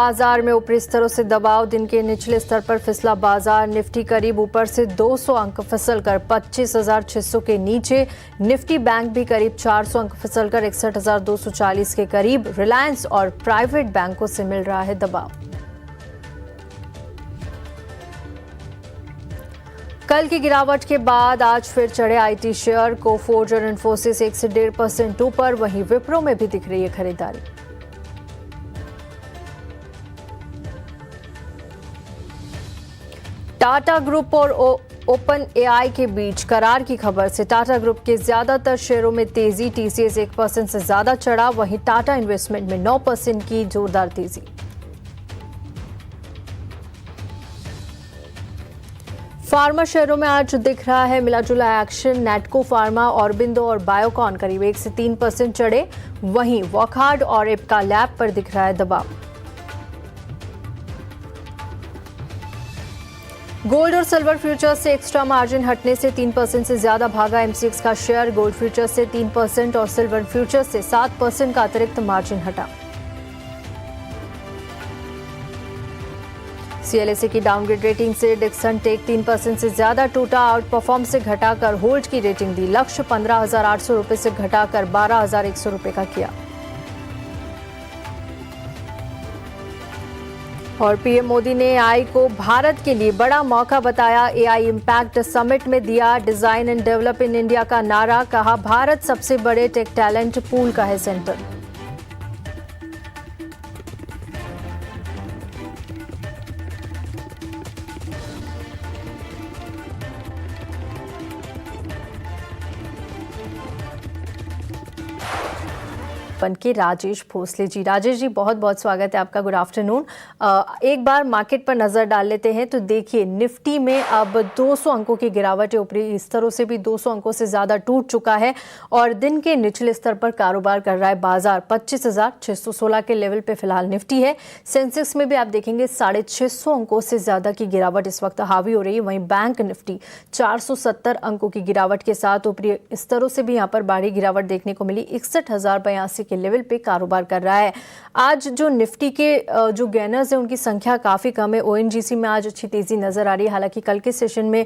बाजार में ऊपरी स्तरों से दबाव, दिन के निचले स्तर पर फिसला बाजार। निफ्टी करीब ऊपर से 200 अंक फिसलकर 25,600 के नीचे। निफ्टी बैंक भी करीब 400 अंक फिसलकर 61,240 के करीब। रिलायंस और प्राइवेट बैंकों से मिल रहा है दबाव। कल की गिरावट के बाद आज फिर चढ़े आईटी शेयर। कोफोर्ज और इन्फोसिस 1 से 1.5% ऊपर, वहीं विप्रो में भी दिख रही है खरीदारी। टाटा ग्रुप और ओपन एआई के बीच करार की खबर से टाटा ग्रुप के ज्यादातर शेयरों में तेजी। टीसीएस 1% से ज्यादा चढ़ा, वहीं टाटा इन्वेस्टमेंट में 9% की जोरदार तेजी। फार्मा शेयरों में आज दिख रहा है मिला जुला एक्शन। नेटको फार्मा, ऑरबिंदो और बायोकॉन करीब 1 से 3% चढ़े, वहीं वॉकहार्ड और इप्का लैब पर दिख रहा है दबाव। गोल्ड और सिल्वर फ्यूचर्स से एक्स्ट्रा मार्जिन हटने से 3% से ज्यादा भागा एमसीएक्स का शेयर। गोल्ड फ्यूचर्स से 3% और सिल्वर फ्यूचर्स से 7% का अतिरिक्त मार्जिन हटा। सीएलएसए की डाउनग्रेड रेटिंग से डिक्सन टेक 3% से ज्यादा टूटा। आउट परफॉर्म से घटाकर होल्ड की रेटिंग दी। लक्ष्य 15,800 रुपए से घटाकर 12,100 रुपए का किया। और पीएम मोदी ने एआई को भारत के लिए बड़ा मौका बताया। एआई इम्पैक्ट समिट में दिया design and develop in India का नारा। कहा भारत सबसे बड़े टेक टैलेंट पूल का है सेंटर। के राजेश भोसले जी। राजेश जी, बहुत बहुत स्वागत है आपका। Good afternoon. एक बार मार्केट पर नजर डाल लेते हैं तो देखिए निफ्टी में अब 200 अंकों की गिरावट है। ऊपरी स्तरों से भी 200 अंकों से ज्यादा टूट चुका है और दिन के निचले स्तर पर कारोबार कर रहा है बाजार। 25,616 के लेवल पे फिलहाल निफ्टी है। सेंसेक्स में भी आप देखेंगे 650 अंकों से ज्यादा की गिरावट इस वक्त हावी हो रही है। वहीं बैंक निफ्टी 470 अंकों की गिरावट के साथ ऊपरी स्तरों से भी यहाँ पर भारी गिरावट देखने को मिली। 61,082 के लेवल पे कारोबार कर रहा है। आज जो निफ्टी के जो गेनर्स हैं उनकी संख्या काफी कम है। ओएनजीसी में आज अच्छी तेजी नजर आ रही है। हालांकि कल के सेशन में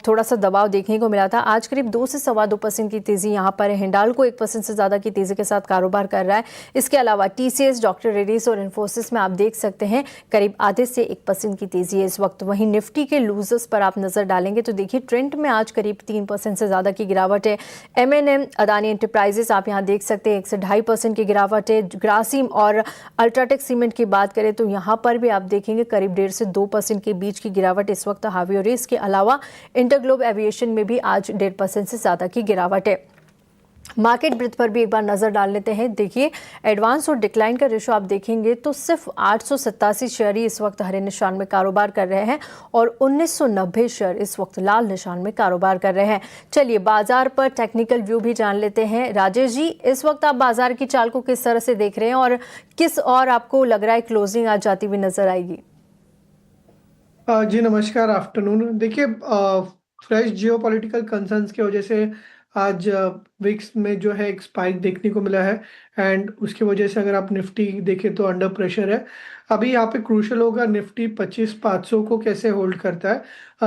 थोड़ा सा दबाव देखने को मिला था। आज करीब 2 से 2.25% की तेजी यहां पर है। हिंडाल्को 1% से ज्यादा की तेजी के साथ कारोबार कर रहा है। इसके अलावा टीसीएस, डॉक्टर रेड्डीज और इन्फोसिस में आप देख सकते हैं करीब आधे से 1% की तेजी है इस वक्त। वहीं निफ्टी के लूजर्स पर आप नजर डालेंगे तो देखिए ट्रेंड में आज करीब 3% से ज्यादा की गिरावट है। एमएनएम, अदानी एंटरप्राइजेस आप यहां देख सकते हैं 1 से 2.5% की गिरावट है। ग्रासिम और अल्ट्राटेक सीमेंट की बात करें तो यहां पर भी आप देखेंगे करीब 1.5 से 2% के बीच की गिरावट इस वक्त हावी हो रही है। इसके अलावा इंटरग्लोब एविएशन में भी आज 1.5% से ज्यादा की गिरावट है। मार्केट ब्रिथ पर भी एक बार नजर डाल लेते हैं। देखिए एडवांस और डिक्लाइन का रेशो आप देखेंगे तो सिर्फ 887 शेयर ही इस वक्त हरे निशान में कारोबार कर रहे हैं और 1990 शेयर इस वक्त लाल निशान में कारोबार कर रहे हैं। चलिए बाजार पर टेक्निकल व्यू भी जान लेते हैं। राजेश जी, इस वक्त आप बाजार की चाल को किस तरह से देख रहे हैं और किस और आपको लग रहा है क्लोजिंग आज जाती हुई नजर आएगी? जी नमस्कार, आफ्टरनून। देखिए फ्रेश जियोपॉलिटिकल कंसर्न्स की वजह से आज विक्स में जो है एक स्पाइक देखने को मिला है एंड उसकी वजह से अगर आप निफ्टी देखें तो अंडर प्रेशर है। अभी यहाँ पे क्रूशल होगा निफ्टी 25,500 को कैसे होल्ड करता है,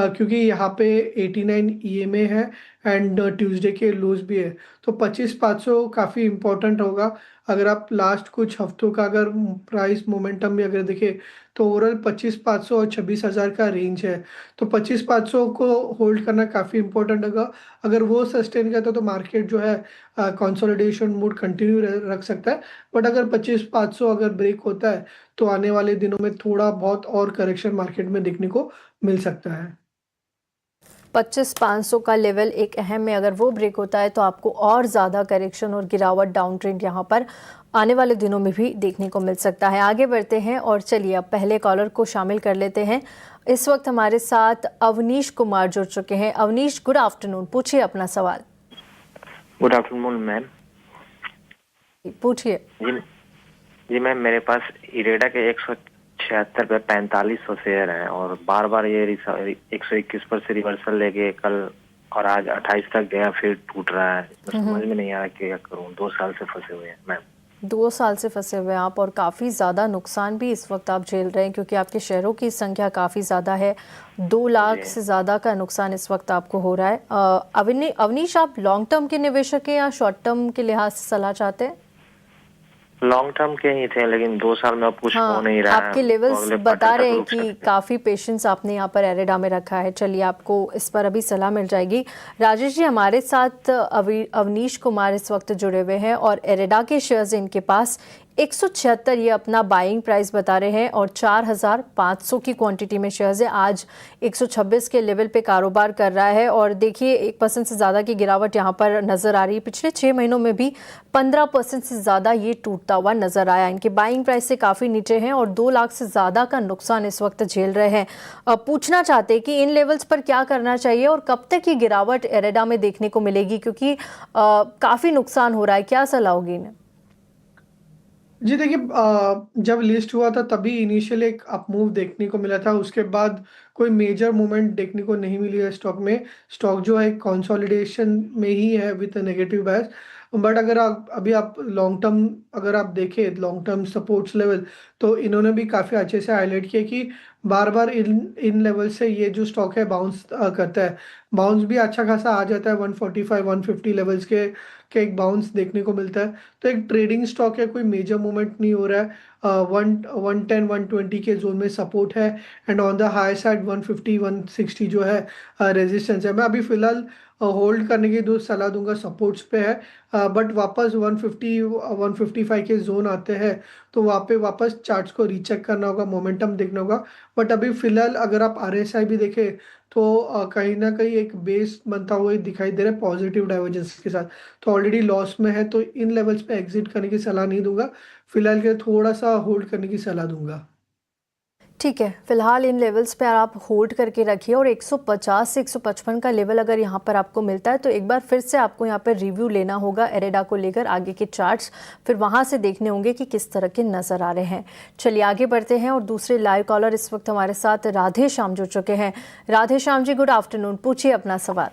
क्योंकि यहाँ पे 89 ईएमए है एंड ट्यूसडे के लोज भी है। तो 25,500 काफ़ी इंपॉर्टेंट होगा। अगर आप लास्ट कुछ हफ्तों का अगर प्राइस मोमेंटम भी अगर देखें तो ओवरऑल 25,500 और 26,000 का रेंज है। तो 25,500 को होल्ड करना काफ़ी इंपॉर्टेंट होगा। अगर वो सस्टेन करता है तो मार्केट जो है कंसोलिडेशन मूड कंटिन्यू रख सकता है। बट अगर 25,500 अगर ब्रेक होता है तो आने वाले दिनों में थोड़ा बहुत और करेक्शन मार्केट में देखने को मिल सकता है। 25,500 का लेवल एक अहम है। अगर वो ब्रेक होता है तो आपको और ज़्यादा करेक्शन और गिरावट डाउन ट्रेंड यहाँ पर आने वाले दिनों में भी देखने को मिल सकता है। आगे बढ़ते हैं और चलिए अब पहले कॉलर को शामिल कर लेते हैं। इस वक्त हमारे साथ अवनीश कुमार जुड़ चुके हैं। अवनीश, गुड आफ्टरनून, पूछिए अपना सवाल। Good afternoon ma'am. पूछिए। जी मैम, मेरे पास इरेडा के 176 पे 4500 शेयर हैं और बार बार ये 121 पर से रिवर्सल लेके कल और आज 28 तक गया, फिर टूट रहा है। समझ में नहीं आ रहा क्या करूं, 2 साल से फंसे हुए हैं मैम। 2 साल से फंसे हुए हैं आप और काफ़ी ज़्यादा नुकसान भी इस वक्त आप झेल रहे हैं क्योंकि आपके शेयरों की संख्या काफ़ी ज़्यादा है। 2 लाख जी। से ज़्यादा का नुकसान इस वक्त आपको हो रहा है। अवनीश, आप लॉन्ग टर्म के निवेशक हैं या शॉर्ट टर्म के लिहाज से सलाह चाहते हैं? लॉन्ग टर्म के ही थे, लेकिन 2 साल में अब कुछ हो हाँ, नहीं रहा है, आपके तो लेवल्स अगले क्वार्टर बता रहे तक हैं रुक कि सकते हैं। काफ़ी पेशेंस आपने यहाँ पर एरेडा में रखा है। चलिए, आपको इस पर अभी सलाह मिल जाएगी। राजेश जी, हमारे साथ अवनीश कुमार इस वक्त जुड़े हुए हैं और एरेडा के शेयर्स इनके पास 176 ये अपना बाइंग प्राइस बता रहे हैं और 4500 की क्वांटिटी में शेयर्स है। आज 126 के लेवल पे कारोबार कर रहा है और देखिए 1% से ज़्यादा की गिरावट यहाँ पर नज़र आ रही है। पिछले 6 महीनों में भी 15% से ज़्यादा ये टूटता हुआ नज़र आया। इनके बाइंग प्राइस से काफ़ी नीचे हैं और 2 लाख से ज़्यादा का नुकसान इस वक्त झेल रहे हैं। पूछना चाहते हैं कि इन लेवल्स पर क्या करना चाहिए और कब तक ये गिरावट एरेडा में देखने को मिलेगी, क्योंकि काफ़ी नुकसान हो रहा है। क्या सलाह होगी इन्हें? जी देखिए, जब लिस्ट हुआ था तभी इनिशियल एक अप मूव देखने को मिला था। उसके बाद कोई मेजर मूवमेंट देखने को नहीं मिली है स्टॉक में। स्टॉक जो है कंसोलिडेशन में ही है विद नेगेटिव बायस। बट अगर आप लॉन्ग टर्म अगर आप देखें लॉन्ग टर्म सपोर्ट्स लेवल, तो इन्होंने भी काफ़ी अच्छे से हाईलाइट किया कि बार बार इन इन लेवल से ये जो स्टॉक है बाउंस करता है। बाउंस भी अच्छा खासा आ जाता है, 145 150 लेवल्स के एक बाउंस देखने को मिलता है। तो एक ट्रेडिंग स्टॉक है, कोई मेजर मूवमेंट नहीं हो रहा है। 110 120 के जोन में सपोर्ट है and on the high side 150 160 जो है रेजिस्टेंस है। मैं अभी फिलहाल होल्ड करने की दो सलाह दूंगा, सपोर्ट्स पे है। बट वापस 150 155 के जोन आते हैं तो वहाँ पे वापस चार्ट्स को रीचेक करना होगा, मोमेंटम देखना होगा। बट अभी फिलहाल अगर आप RSI भी देखें तो कहीं ना कहीं एक बेस बनता हुआ दिखाई दे रहा है पॉजिटिव डाइवर्जेंस के साथ। तो ऑलरेडी लॉस में है, तो इन लेवल्स पे एग्जिट करने की सलाह नहीं दूंगा। फिलहाल के थोड़ा सा होल्ड करने की सलाह दूंगा। ठीक है, फिलहाल इन लेवल्स पे आप होल्ड करके रखिए और 150 से 155 का लेवल अगर यहाँ पर आपको मिलता है तो एक बार फिर से आपको यहाँ पर रिव्यू लेना होगा एरेडा को लेकर, आगे के चार्ट्स फिर वहाँ से देखने होंगे कि किस तरह के नज़र आ रहे हैं। चलिए आगे बढ़ते हैं और दूसरे लाइव कॉलर इस वक्त हमारे साथ राधे श्याम जुड़ चुके हैं। राधे श्याम जी, गुड आफ्टरनून, पूछिए अपना सवाल।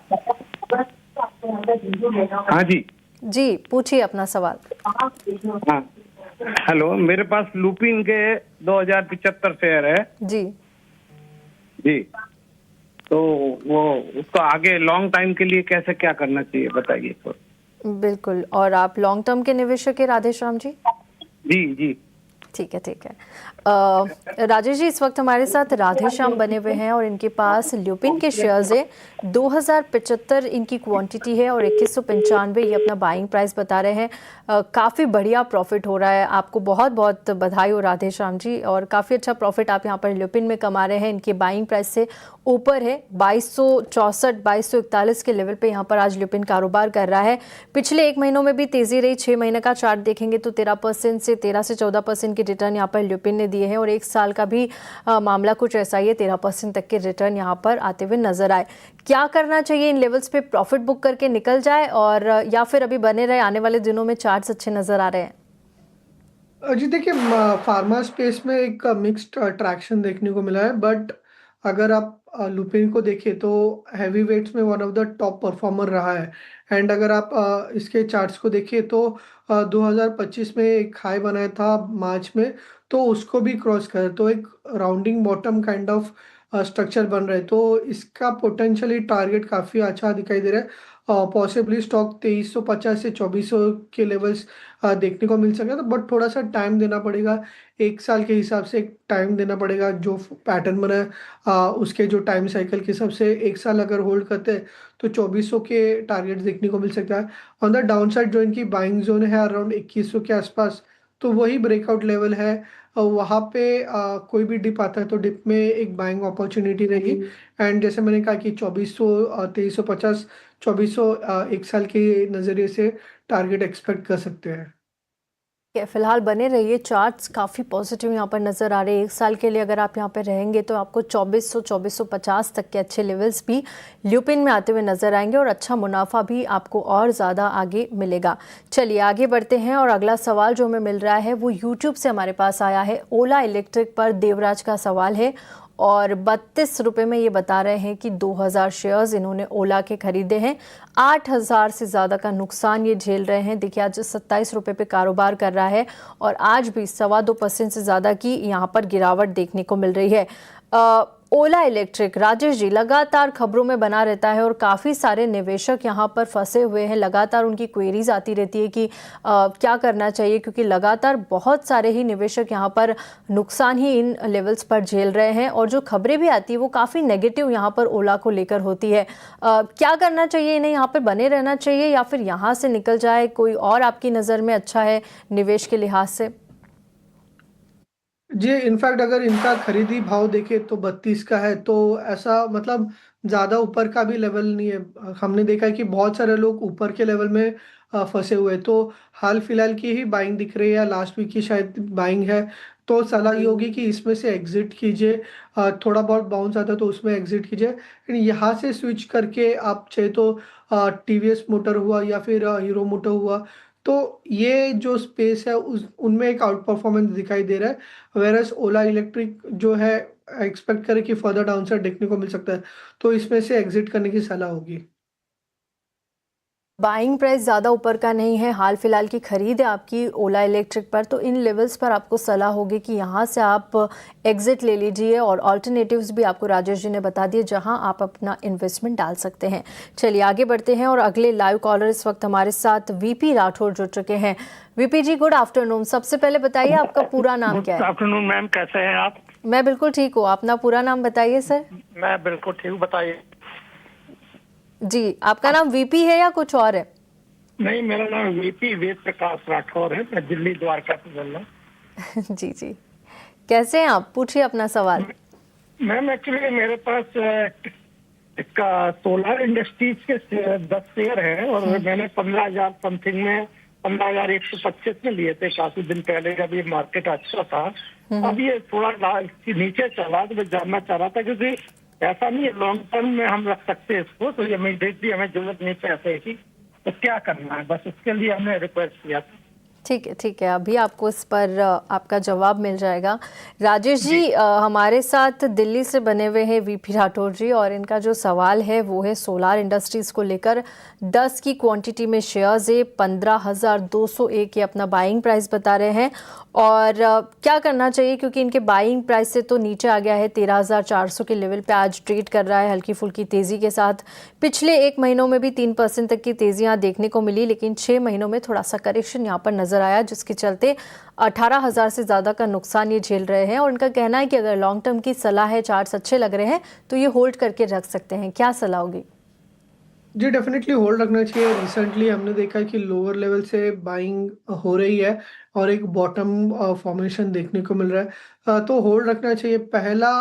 हाँ जी, पूछिए अपना सवाल। हाँ, हेलो, मेरे पास लुपिन के 2075 शेयर है जी जी। तो वो उसको आगे लॉन्ग टाइम के लिए कैसे क्या करना चाहिए बताइए तो। बिल्कुल, और आप लॉन्ग टर्म के निवेशक हैं राधे श्याम जी? जी जी। ठीक है, ठीक है। राजेश जी, इस वक्त हमारे साथ राधे श्याम बने हुए हैं और इनके पास ल्यूपिन के शेयर्स है। 2075 इनकी क्वांटिटी है और 2195 ये अपना बाइंग प्राइस बता रहे हैं। काफ़ी बढ़िया प्रॉफिट हो रहा है। आपको बहुत बहुत बधाई हो राधे श्याम जी, और काफ़ी अच्छा प्रॉफिट आप यहाँ पर ल्यूपिन में कमा रहे हैं। इनके बाइंग प्राइस से ऊपर है, 2264 2241 के लेवल पे यहाँ पर आज ल्यूपिन कारोबार कर रहा है। पिछले 1 महीनों में भी तेज़ी रही। 6 महीने का चार्ट देखेंगे तो 13% से 14% की रिटर्न यहाँ पर ल्यूपिन ने दिए हैं और 1 साल का भी मामला कुछ ऐसा ही है, 13% तक के रिटर्न यहाँ पर आते हुए नजर आए। क्या करना चाहिए? इन लेवल्स पे प्रॉफिट बुक करके निकल जाए और या फिर अभी बने रहे? आने वाले दिनों में चार्ट्स अच्छे नजर आ रहे हैं। जी देखिए, फार्मा स्पेस में एक मिक्स्ड ट्रैक्शन देखने को मिला है। बट अगर आप लुपिन को देखें तो हैवी वेट्स में one of the top performer रहा है। एंड अगर आप इसके चार्ट्स को देखें तो 2025 में एक हाई बनाया था मार्च में, तो उसको भी क्रॉस कर, तो एक rounding bottom kind of structure बन रहा है। तो इसका पोटेंशियली टारगेट काफ़ी अच्छा दिखाई दे रहा है। पॉसिबली स्टॉक 2350 से 2400 के लेवल्स देखने को मिल सके, तो बट थोड़ा सा टाइम देना पड़ेगा। 1 साल के हिसाब से टाइम देना पड़ेगा। जो पैटर्न बना है उसके जो टाइम साइकिल के हिसाब से 1 साल अगर होल्ड करते हैं तो 2400 के टारगेट देखने को मिल सकता है। ऑन द डाउन साइड जो इनकी बाइंग जोन है अराउंड 2100 के आसपास, तो वही ब्रेकआउट लेवल है। वहाँ पे कोई भी डिप आता है तो डिप में एक बाइंग अपॉर्चुनिटी रहेगी। एंड जैसे मैंने कहा कि 2400 2350 2400 1 साल के नज़रिए से टारगेट एक्सपेक्ट कर सकते हैं। फिलहाल बने रहिए, चार्ट्स काफ़ी पॉजिटिव यहाँ पर नज़र आ रहे हैं। 1 साल के लिए अगर आप यहाँ पर रहेंगे तो आपको 2400 2450 तक के अच्छे लेवल्स भी ल्यूपिन में आते हुए नजर आएंगे और अच्छा मुनाफा भी आपको और ज़्यादा आगे मिलेगा। चलिए आगे बढ़ते हैं और अगला सवाल जो हमें मिल रहा है वो यूट्यूब से हमारे पास आया है। ओला इलेक्ट्रिक पर देवराज का सवाल है और 32 रुपये में ये बता रहे हैं कि 2000 शेयर्स इन्होंने ओला के खरीदे हैं। 8000 से ज़्यादा का नुकसान ये झेल रहे हैं। देखिए आज 27 रुपये पे कारोबार कर रहा है और आज भी 2.25% से ज़्यादा की यहाँ पर गिरावट देखने को मिल रही है। ओला इलेक्ट्रिक, राजेश जी, लगातार खबरों में बना रहता है और काफ़ी सारे निवेशक यहाँ पर फंसे हुए हैं। लगातार उनकी क्वेरीज आती रहती है कि क्या करना चाहिए, क्योंकि लगातार बहुत सारे ही निवेशक यहाँ पर नुकसान ही इन लेवल्स पर झेल रहे हैं और जो खबरें भी आती है वो काफ़ी नेगेटिव यहाँ पर ओला को लेकर होती है। क्या करना चाहिए, इन्हें यहाँ पर बने रहना चाहिए या फिर यहाँ से निकल जाए? कोई और आपकी नज़र में अच्छा है निवेश के लिहाज से? जी, इनफैक्ट अगर इनका खरीदी भाव देखे तो 32 का है, तो ऐसा मतलब ज़्यादा ऊपर का भी लेवल नहीं है। हमने देखा है कि बहुत सारे लोग ऊपर के लेवल में फंसे हुए हैं। तो हाल फिलहाल की ही बाइंग दिख रही है या लास्ट वीक की शायद बाइंग है, तो सलाह ये होगी कि इसमें से एग्जिट कीजिए। थोड़ा बहुत बाउंस आता है तो उसमें एग्जिट कीजिए। लेकिन यहाँ से स्विच करके आप चाहे तो टीवीएस मोटर हुआ या फिर हीरो मोटर हुआ, तो ये जो स्पेस है उस उनमें एक आउट परफॉर्मेंस दिखाई दे रहा है। वेरएस ओला इलेक्ट्रिक जो है एक्सपेक्ट करें कि फर्दर डाउनसाइड देखने को मिल सकता है, तो इसमें से एग्जिट करने की सलाह होगी। बाइंग प्राइस ज़्यादा ऊपर का नहीं है, हाल फिलहाल की खरीद है आपकी ओला इलेक्ट्रिक पर, तो इन लेवल्स पर आपको सलाह होगी कि यहाँ से आप एग्जिट ले लीजिए और ऑल्टरनेटिव्स भी आपको राजेश जी ने बता दिए जहाँ आप अपना इन्वेस्टमेंट डाल सकते हैं। चलिए आगे बढ़ते हैं और अगले लाइव कॉलर इस वक्त हमारे साथ वीपी राठौर जुड़ चुके हैं। वीपी जी, गुड आफ्टरनून। सबसे पहले बताइए आपका पूरा नाम क्या है? गुड आफ्टरनून मैम, कैसे हैं आप? मैं बिल्कुल ठीक हूँ, अपना पूरा नाम बताइए सर। मैं बिल्कुल ठीक हूँ, बताइए। जी, आपका नाम वीपी है या कुछ और है? नहीं, मेरा नाम वीपी वेद प्रकाश राठौर है, मैं दिल्ली द्वारका से बोल रहा हूँ। जी जी, कैसे हैं आप? पूछिए अपना सवाल। मैम एक्चुअली मेरे पास एक सोलर इंडस्ट्रीज के 10 शेयर हैं और मैंने 15,000 समथिंग में 15,125 में लिए थे काफी दिन पहले, जब ये मार्केट अच्छा था। अब ये थोड़ा नीचे चला, तो मैं जानना चाह रहा था क्योंकि ऐसा नहीं है लॉन्ग टर्म में हम रख सकते हैं इसको, तो ये इमीडिएटली हमें जरूरत नहीं पैसे की, तो क्या करना है, बस उसके लिए हमने रिक्वेस्ट किया था। ठीक है, अभी आपको इस पर आपका जवाब मिल जाएगा। राजेश जी हमारे साथ दिल्ली से बने हुए हैं वीपी राठौर जी, और इनका जो सवाल है वो है सोलार इंडस्ट्रीज को लेकर। 10 की क्वांटिटी में शेयर्स है, 15,201 ये अपना बाइंग प्राइस बता रहे हैं। और क्या करना चाहिए, क्योंकि इनके बाइंग प्राइस से तो नीचे आ गया है, 13,400 के लेवल पे आज ट्रेड कर रहा है हल्की फुल्की तेज़ी के साथ। पिछले 1 महीनों में भी 3% तक की तेज़ियां देखने को मिली, लेकिन 6 महीनों में थोड़ा सा करेक्शन यहाँ पर नजर आया, जिसके चलते 18,000 से ज़्यादा का नुकसान ये झेल रहे हैं। और उनका कहना है कि अगर लॉन्ग टर्म की सलाह है, चार्ट्स अच्छे लग रहे हैं, तो ये होल्ड करके रख सकते हैं। क्या सलाह होगी? जी, डेफिनेटली होल्ड रखना चाहिए। रिसेंटली हमने देखा है कि लोअर लेवल से बाइंग हो रही है और एक बॉटम फॉर्मेशन देखने को मिल रहा है, तो होल्ड रखना चाहिए। पहला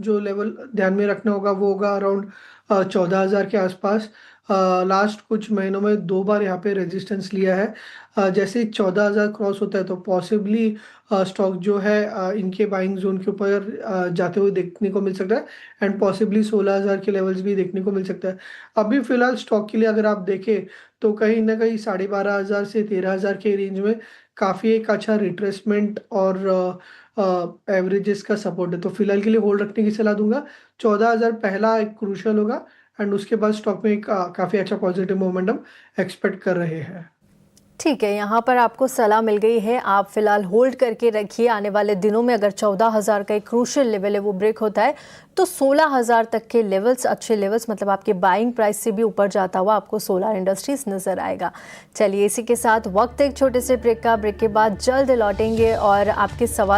जो लेवल ध्यान में रखना होगा वो होगा अराउंड 14,000 के आसपास। लास्ट कुछ महीनों में 2 बार यहाँ पे रेजिस्टेंस लिया है। जैसे ही 14,000 क्रॉस होता है तो पॉसिबली स्टॉक जो है इनके बाइंग जोन के ऊपर जाते हुए देखने को मिल सकता है, एंड पॉसिबली 16,000 के लेवल्स भी देखने को मिल सकता है। अभी फिलहाल स्टॉक के लिए अगर आप देखें तो कहीं ना कहीं 12,500 से 13,000 के रेंज में काफ़ी एक अच्छा रिट्रेसमेंट और एवरेजेस का सपोर्ट है, तो फिलहाल के लिए होल्ड रखने की सलाह दूंगा। 14,000 पहला एक क्रूशल होगा, एंड उसके बाद स्टॉक में काफ़ी अच्छा पॉजिटिव मोमेंटम एक्सपेक्ट कर रहे हैं। ठीक है, यहाँ पर आपको सलाह मिल गई है, आप फिलहाल होल्ड करके रखिए। आने वाले दिनों में अगर 14,000 का एक क्रूशियल लेवल है वो ब्रेक होता है तो 16,000 तक के लेवल्स, अच्छे लेवल्स, मतलब आपके बाइंग प्राइस से भी ऊपर जाता हुआ आपको सोलार इंडस्ट्रीज नजर आएगा। चलिए इसी के साथ वक्त एक छोटे से ब्रेक का, ब्रेक के बाद जल्द लौटेंगे और आपके सवाल